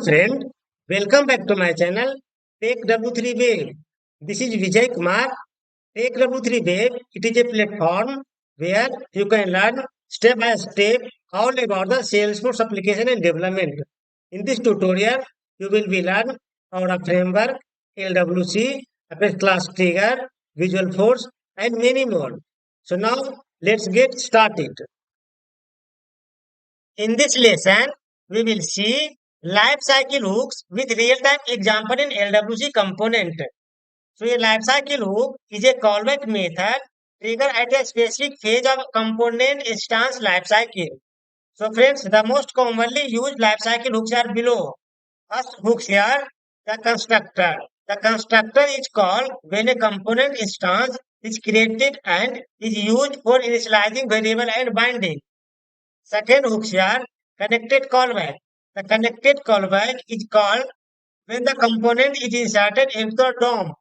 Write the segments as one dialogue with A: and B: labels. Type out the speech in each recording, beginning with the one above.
A: friend, welcome back to my channel Take W3 Web. This is Vijay Kumar. Take W3 Web, it is a platform where you can learn step by step all about the Salesforce application and development. In this tutorial, you will be learn our framework, LWC, Apex Class Trigger, Visual Force, and many more. So now let's get started. In this lesson, we will see life cycle hooks with real-time example in LWC component. So a life cycle hook is a callback method trigger at a specific phase of component instance life cycle. So friends, the most commonly used life cycle hooks are below. First hooks here, the constructor. The constructor is called when a component instance is created and is used for initializing variable and binding. Second hook here, connected callback. The connected callback is called when the component is inserted into the DOM.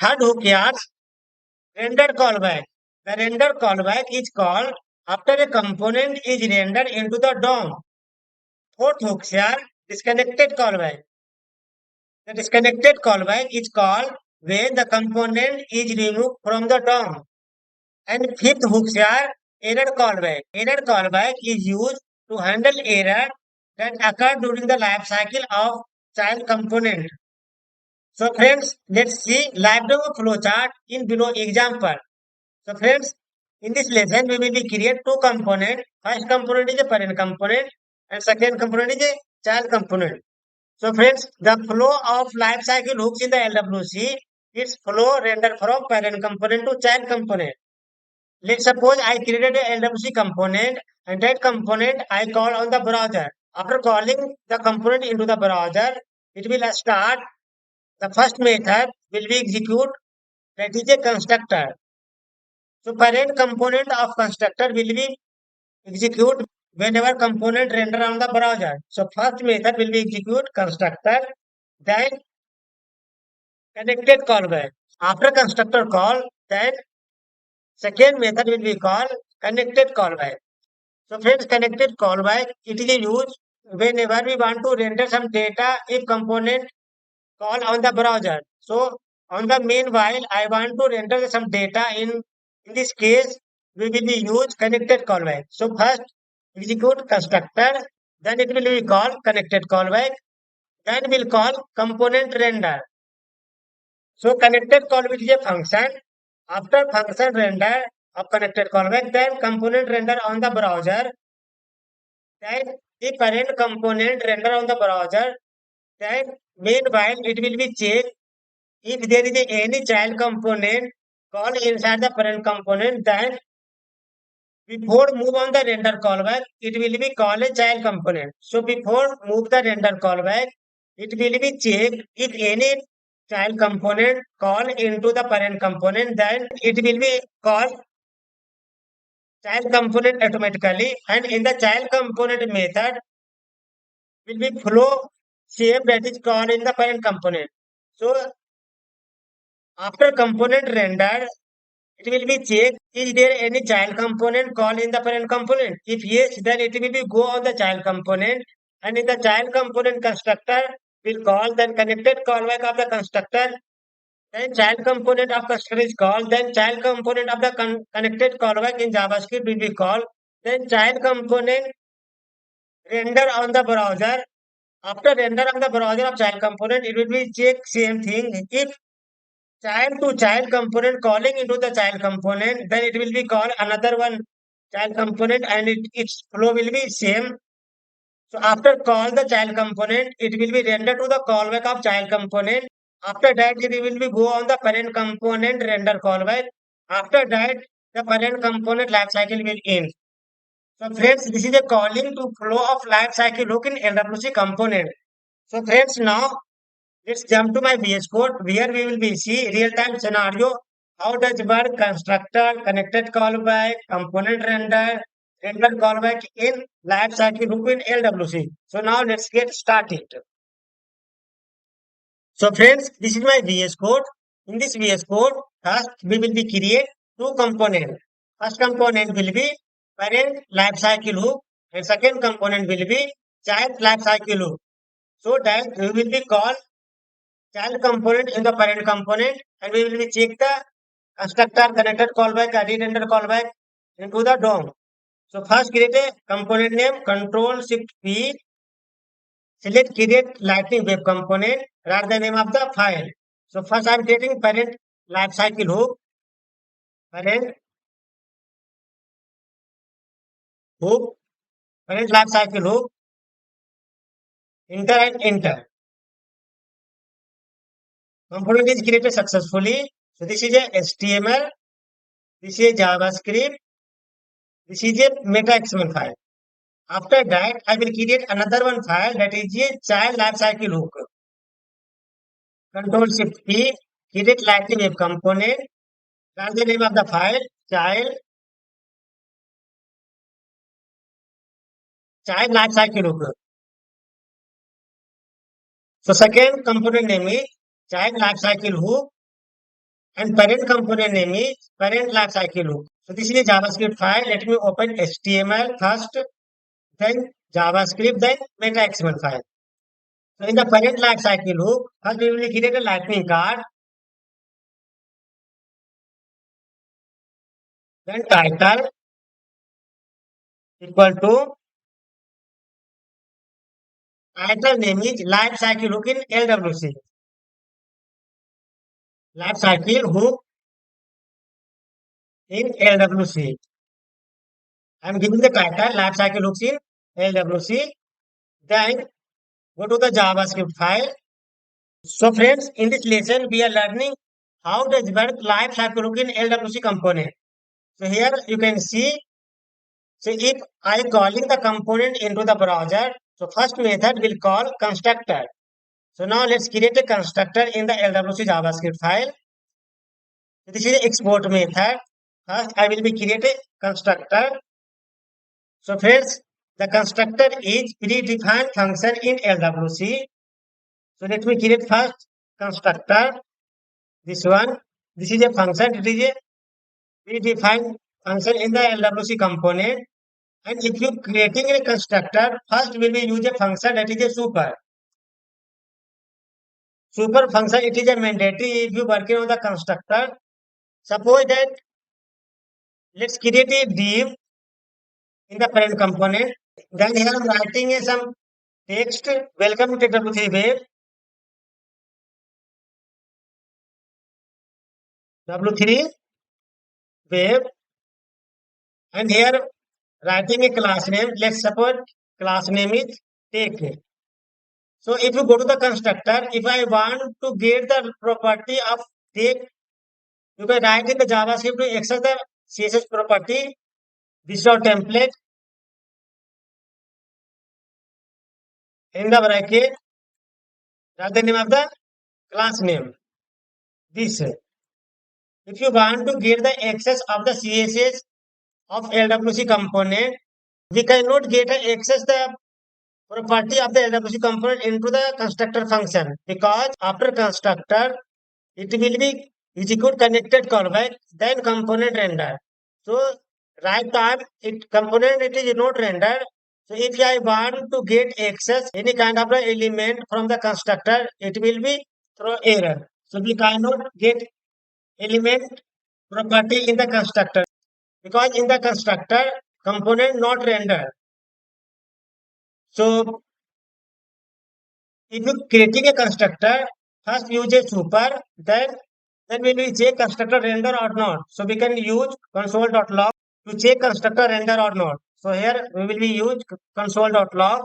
A: Third hook here, render callback. The render callback is called after a component is rendered into the DOM. Fourth hook here, disconnected callback. The disconnected callback is called when the component is removed from the DOM. And fifth hook here, error callback. Error callback is used to handle error that occur during the life cycle of child component. So friends, let's see live demo flowchart in below example. So friends, in this lesson, we will be create two component. First component is a parent component and second component is a child component. So friends, the flow of life cycle hooks in the LWC is flow render from parent component to child component. Let's suppose I created a LWC component and that component I call on the browser. After calling the component into the browser, it will start. The first method will be execute, that is a constructor. So parent component of constructor will be execute whenever component render on the browser. So first method will be execute constructor, then connected callback. After constructor call, then second method will be called connected callback. So friends, connected callback, it is used whenever we want to render some data if component call on the browser. So on the main while I want to render some data in this case, we will be use connected callback. So first execute constructor, then it will be called connected callback, then we'll call component render. So connected callback is a function. After function render of connected callback, then component render on the browser. Then the parent component render on the browser. Then meanwhile it will be checked if there is any child component called inside the parent component. Then before move on the render callback, it will be called a child component. So before move the render callback, it will be checked if any child component call into the parent component, then it will be called child component automatically, and in the child component method will be flow same that is called in the parent component. So after component render, it will be checked is there any child component called in the parent component. If yes, then it will be go on the child component, and in the child component constructor will call, then connected callback of the constructor. Then child component of constructor is called. Then child component of the connected callback in JavaScript will be called. Then child component render on the browser. After render on the browser of child component, it will be check same thing. If child to child component calling into the child component, then it will be called another one child component, and its flow will be same. So after call the child component, it will be rendered to the callback of child component. After that, it will be go on the parent component render callback. After that, the parent component life cycle will end. So friends, this is a calling to flow of life cycle hook in LWC component. So friends, now let's jump to my VS Code where we will be see real-time scenario. How does work constructor, connected callback, component render callback in life cycle hook in LWC. So now let's get started. So friends, this is my VS Code. In this VS Code, first we will be create two components. First component will be parent life cycle hook and second component will be child life cycle hook. So that we will be call child component in the parent component, and we will be check the constructor connected callback, render callback into the DOM. So first create a component name, Control Shift P, select create lightning web component, write the name of the file. So first I am creating parent lifecycle hook, parent hook, parent lifecycle hook, enter and enter. Component is created successfully. So this is a HTML, this is a JavaScript, this is a meta XML file. After that, I will create another one file that is a child lifecycle hook. Control Shift P, create lightning web component, write the name of the file, child lifecycle hook. So second component name is child lifecycle hook, and parent component name is parent lifecycle hook. So this is a JavaScript file. Let me open HTML first, then JavaScript, then meta XML file. So in the parent lifecycle hook, first we will create a lightning card, then title equal to title name is lifecycle hook in LWC. Lifecycle hook in LWC. I am giving the title lifecycle hooks in LWC. Then go to the JavaScript file. So friends, in this lesson, we are learning how does work lifecycle hook in LWC component. So here you can see, so if I calling the component into the browser, so first method will call constructor. So now let's create a constructor in the LWC JavaScript file. So this is the export method. First, I will be create a constructor. So friends, the constructor is predefined function in LWC. So let me create first constructor. This one. This is a function. It is a predefined function in the LWC component. And if you creating a constructor, first we will use a function that is a super. Super function, it is a mandatory if you working on the constructor. Suppose that let's create a div in the parent component. Then here I'm writing some text. Welcome to W3 Web. W3 Web. And here writing a class name. Let's suppose class name is take. So if you go to the constructor, if I want to get the property of take, you can write in the JavaScript to access the CSS property. This is our template. In the bracket, write the name of the class name. This. If you want to get the access of the CSS of LWC component, we cannot get access the property of the LWC component into the constructor function, because after constructor it will be execute connected callback, then component render. So right time it component it is not rendered. So if I want to get access any kind of the element from the constructor, it will be throw error. So we cannot get element property in the constructor, because in the constructor component not rendered. So if you creating a constructor, first use a super, then we will check constructor render or not. So we can use console.log to check constructor render or not. So here we will be use console.log.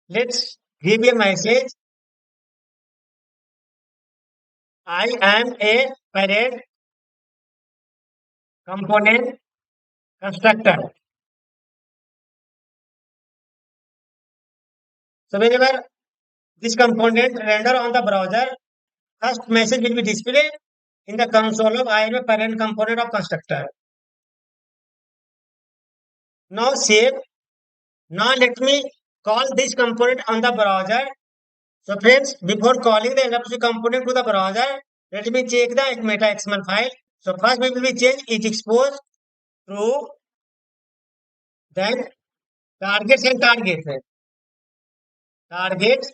A: Let's give a message. I am a parent component constructor. So whenever this component render on the browser, first message will be displayed in the console of I am a parent component of constructor. Now save. Now let me call this component on the browser. So friends, before calling the LWC component to the browser, let me check the meta XML file. So first we will be change is exposed true, then Targets and targets. Targets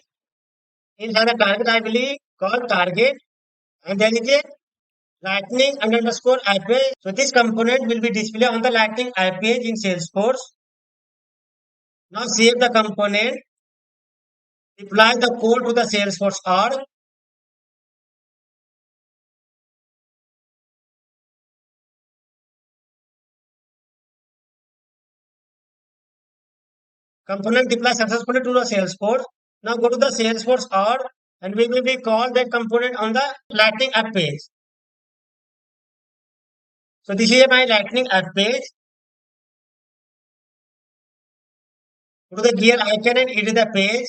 A: inside the target I will call target, and there is a lightning underscore IP. So this component will be displayed on the lightning IP in Salesforce. Now save the component, deploy the code to the Salesforce org. Component deploy successfully to the Salesforce. Now go to the Salesforce org and we will be call that component on the lightning app page. So this is my lightning app page. Go to the gear icon and edit the page.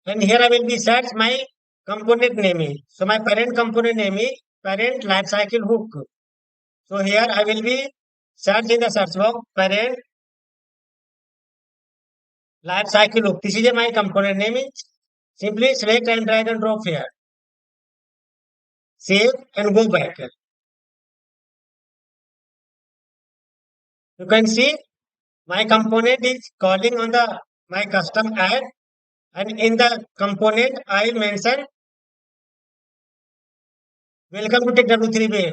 A: And here I will be search my component name is. So my parent component name is parent lifecycle hook. So here I will be search in the search box parent lifecycle hook. This is my component name is. Simply select and drag and drop here. Save and go back. You can see my component is calling on the my custom add, and in the component I mention welcome to TechW3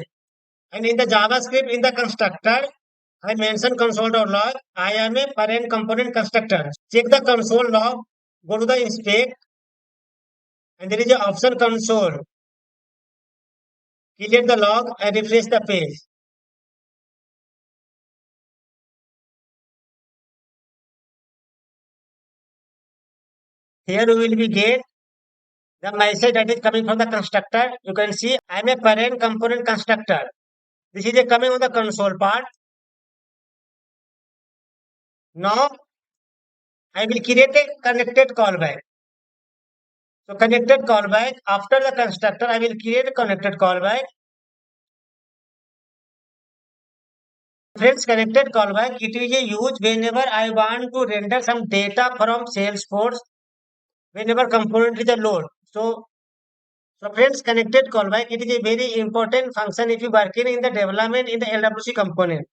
A: and in the JavaScript in the constructor I mention console.log. I am a parent component constructor. Check the console log, go to the inspect, and there is an option console. Clear the log and refresh the page. Here we will be get the message that is coming from the constructor. You can see I am a parent component constructor. This is a coming on the console part. Now I will create a connected callback. So connected callback after the constructor I will create a connected callback. Friends, connected callback it is a use whenever I want to render some data from Salesforce whenever component is a load. So friends, connected callback it is a very important function if you working in the development in the LWC component.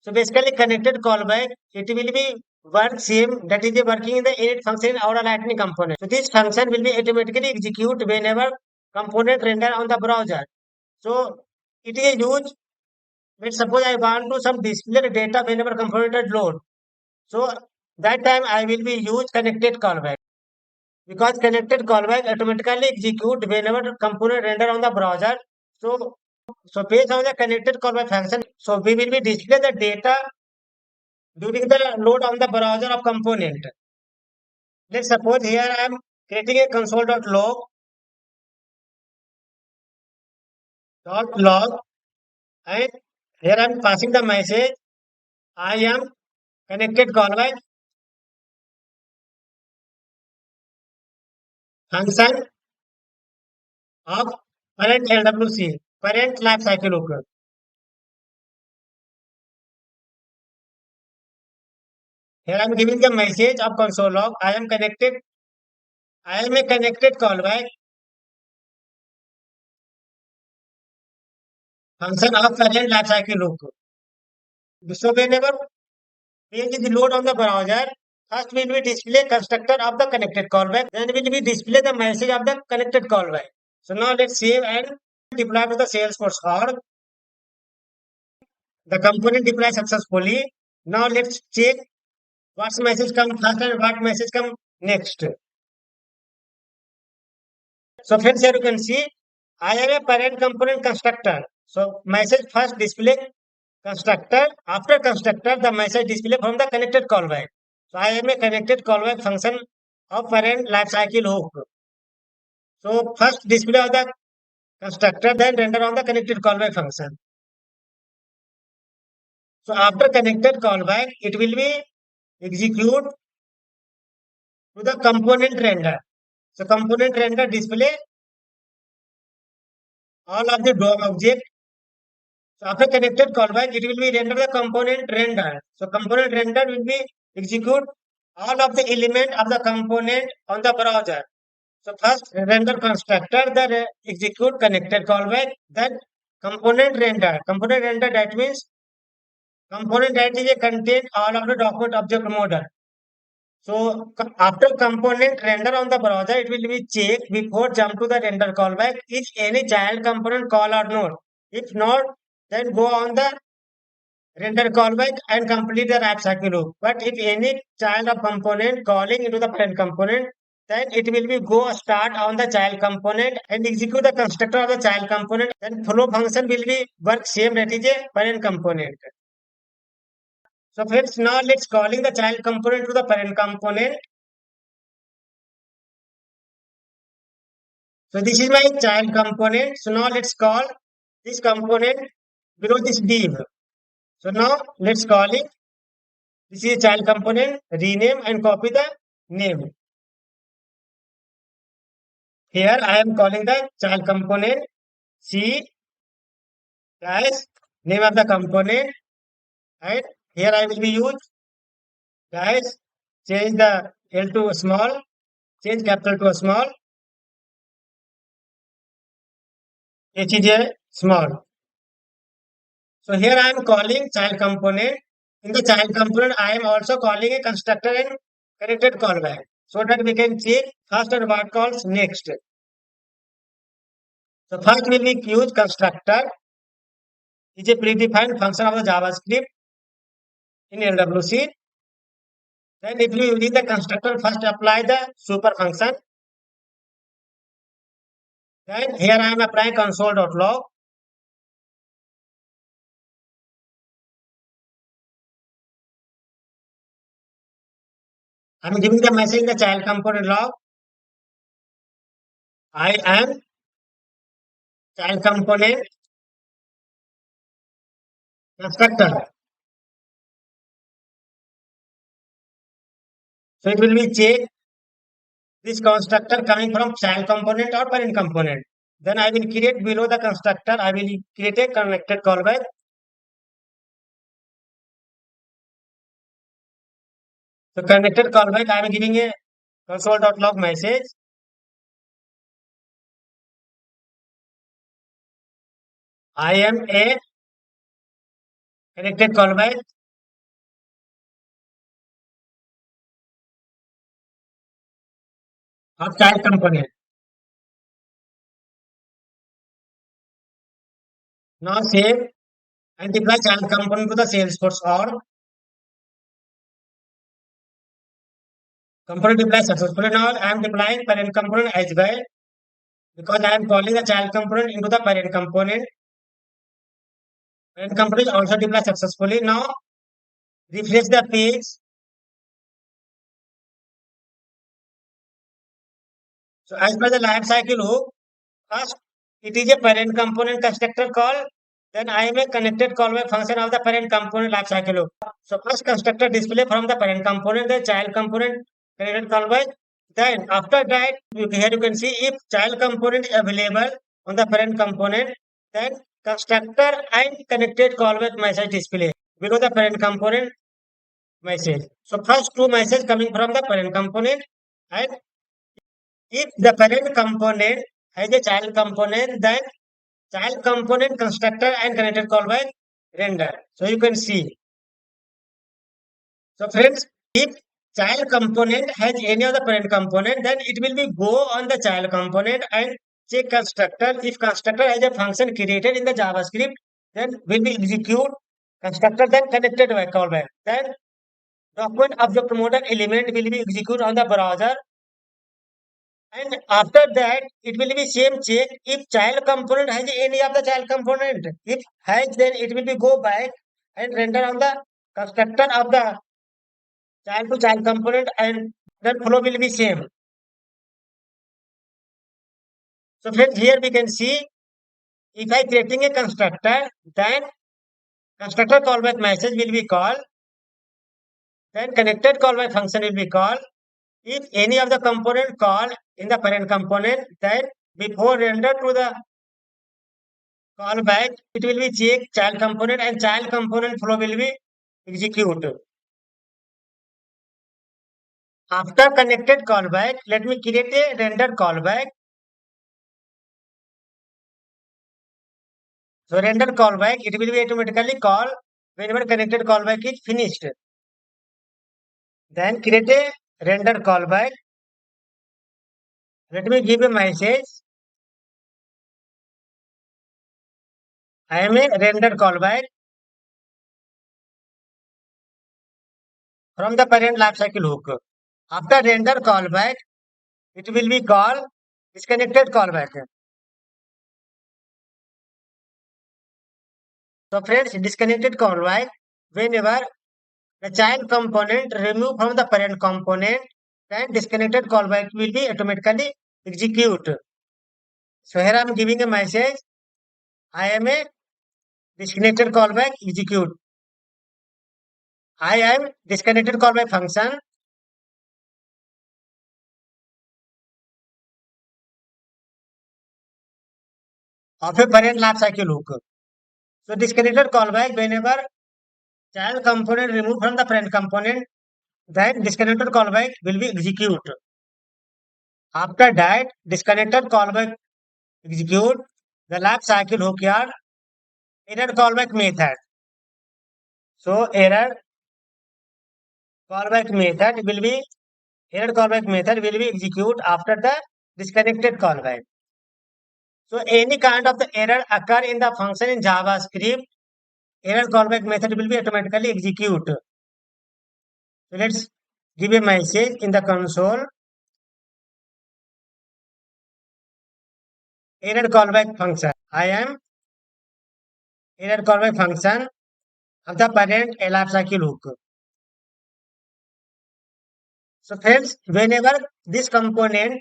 A: So basically connected callback it will be work same that is working in the init function in our lightning component. So this function will be automatically execute whenever component render on the browser. So it is used when suppose I want to some display data whenever component is load. So that time I will be use connected callback because connected callback automatically execute whenever component render on the browser. So based on the connected callback function, so we will be display the data during the load on the browser of component. Let's suppose here I am creating a console.log and here I am passing the message I am connected callback function of parent LWC, parent lifecycle hook. Here I am giving the message of console log. I am connected. I am a connected callback function of parent lifecycle hook. So whenever page is load on the browser, first will be display constructor of the connected callback. Then will be display the message of the connected callback. So now let's save and deploy to the Salesforce org. The component deploy successfully. Now let's check what message come first and what message come next. So friends, here you can see I have a parent component constructor. So message first display constructor. After constructor, the message display from the connected callback. So I am a connected callback function of parent lifecycle hook. So first display of the constructor, then render on the connected callback function. So after connected callback, it will be execute to the component render. So component render display all of the DOM object. So after connected callback, it will be render the component render. So component render will be execute all of the element of the component on the browser. So first render constructor, then execute connected callback, then Component render, that means component that is a contain all of the document object model. So after component render on the browser, it will be checked before jump to the render callback. Is any child component call or not? If not, then go on the render callback and complete the wrap cycle loop. But if any child of component calling into the parent component, then it will be go start on the child component and execute the constructor of the child component. Then flow function will be work same that is a parent component. So friends, now let's calling the child component to the parent component. So this is my child component. So now let's call this component below this div. So now let's call it. This is a child component. Rename and copy the name. Here I am calling the child component C dash name of the component, and here I will be use dash change the L to a small, change capital to a small, H is a small. So here I am calling child component. In the child component, I am also calling a constructor and connected callback so that we can check first and what calls next. So first will be use constructor is a predefined function of the JavaScript in LWC. Then if you using the constructor, first apply the super function. Then here I am applying console.log. I am giving the message in the child component log. I am child component constructor. So it will be check this constructor coming from child component or parent component. Then I will create below the constructor, I will create a connected callback. So connected callback, I am giving a console.log message. I am a connected callback of child component. Now save and deploy child component to the Salesforce or component deploy successfully. Now I am deploying parent component as well because I am calling the child component into the parent component. Parent component also deploy successfully. Now refresh the page. So as per the life cycle hook, first it is a parent component constructor call. Then I am a connected callback function of the parent component life cycle hook. So first constructor display from the parent component, the child component connected callback. Then after that, here you can see if child component is available on the parent component, then constructor and connected callback message display below the parent component message. So first two messages coming from the parent component, and if the parent component has a child component, then child component constructor and connected callback render. So you can see. So friends, if child component has any of the parent component, then it will be go on the child component and check constructor. If constructor has a function created in the JavaScript, then will be execute constructor then connected by callback. Then document object model element will be executed on the browser. And after that, it will be same check if child component has any of the child component. If has, then it will be go back and render on the constructor of the child to child component, and then flow will be same. So friends, here we can see if I creating a constructor, then constructor callback message will be called, then connected callback function will be called. If any of the component call in the parent component, then before render to the callback, it will be check child component and child component flow will be executed. After connected callback, let me create a render callback. So render callback, it will be automatically call whenever connected callback is finished. Then create a render callback. Let me give a message. I am a render callback from the parent lifecycle hook. After render callback, it will be called disconnected callback. So friends, disconnected callback, whenever the child component removed from the parent component, then disconnected callback will be automatically execute. So here I am giving a message. I am a disconnected callback execute. I am disconnected callback function. Of a parent lifecycle hook. So disconnected callback whenever child component removed from the parent component, then disconnected callback will be execute. After that, disconnected callback execute the lifecycle hook yard error callback method. So error callback method will be execute after the disconnected callback. So any kind of the error occur in the function in JavaScript, error callback method will be automatically execute. So let's give a message in the console. Error callback function. I am error callback function of the parent lifecycle hook. So friends, whenever this component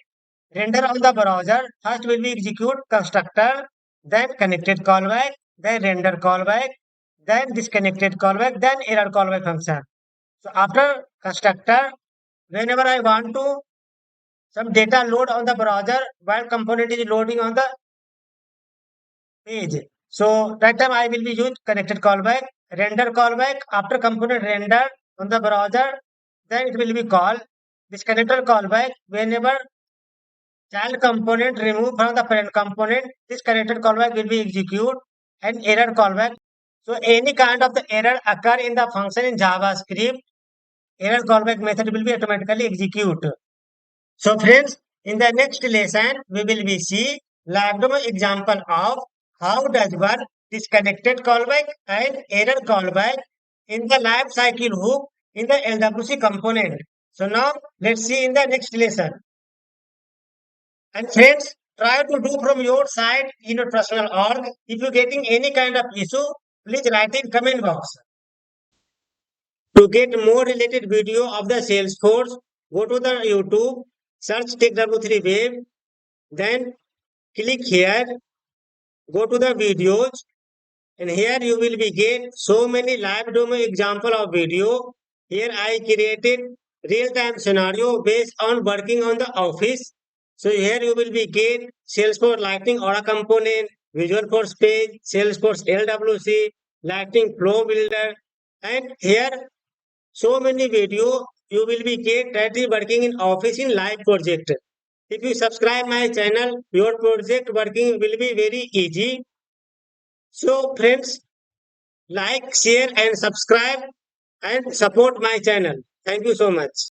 A: render on the browser, first will be execute constructor, then connected callback, then render callback, then disconnected callback, then error callback function. So after constructor, whenever I want to some data load on the browser while component is loading on the page. So that time I will be used connected callback, render callback. After component render on the browser, then it will be called disconnected callback. Whenever child component removed from the parent component, this connected callback will be execute and error callback. So any kind of the error occur in the function in JavaScript, error callback method will be automatically execute. So friends, in the next lesson, we will be see live demo example of how does work disconnected callback and error callback in the life cycle hook in the LWC component. So now let's see in the next lesson. And friends, try to do from your side in your personal org. If you're getting any kind of issue, please write in comment box. To get more related video of the Salesforce, go to the YouTube, search TechW3 Web, then click here, go to the videos, and here you will be get so many live demo example of video. Here I created real-time scenario based on working on the office. So here you will be get Salesforce Lightning Aura component, Visual Force page, Salesforce LWC, Lightning Flow Builder, and here so many video you will be get that is working in office in live project. If you subscribe my channel, your project working will be very easy. So friends, like, share and subscribe and support my channel. Thank you so much.